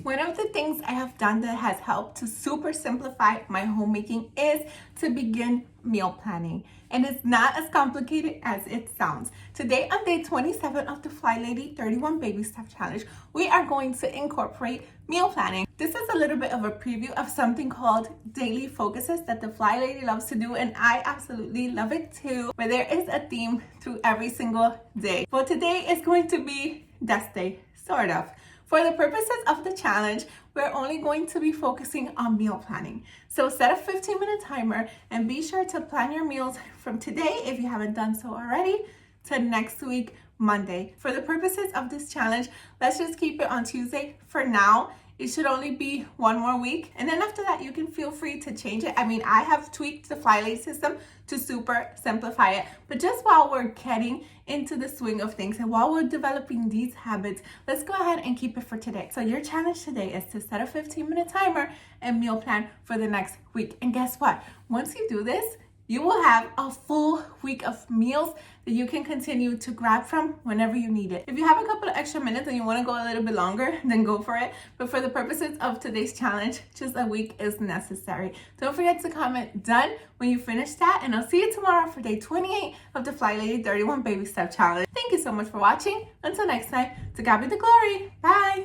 One of the things I have done that has helped to super simplify my homemaking is to begin meal planning. And it's not as complicated as it sounds. Today on day 27 of the FlyLady 31 Baby Step Challenge, we are going to incorporate meal planning. This is a little bit of a preview of something called daily focuses that the FlyLady loves to do, and I absolutely love it too, where there is a theme to every single day. Well, today is going to be Desk Day, sort of. For the purposes of the challenge, we're only going to be focusing on meal planning. So set a 15-minute timer and be sure to plan your meals from today, if you haven't done so already, to next week, Monday. For the purposes of this challenge, let's just keep it on Tuesday for now. It should only be one more week. And then after that, you can feel free to change it. I mean, I have tweaked the FlyLady system to super simplify it. But just while we're getting into the swing of things and while we're developing these habits, let's go ahead and keep it for today. So your challenge today is to set a 15-minute timer and meal plan for the next week. And guess what? Once you do this, you will have a full week of meals that you can continue to grab from whenever you need it. If you have a couple of extra minutes and you want to go a little bit longer, then go for it. But for the purposes of today's challenge, just a week is necessary. Don't forget to comment done when you finish that, and I'll see you tomorrow for day 28 of the FlyLady 31 Baby Step Challenge. Thank you so much for watching. Until next time, to God be the glory. Bye.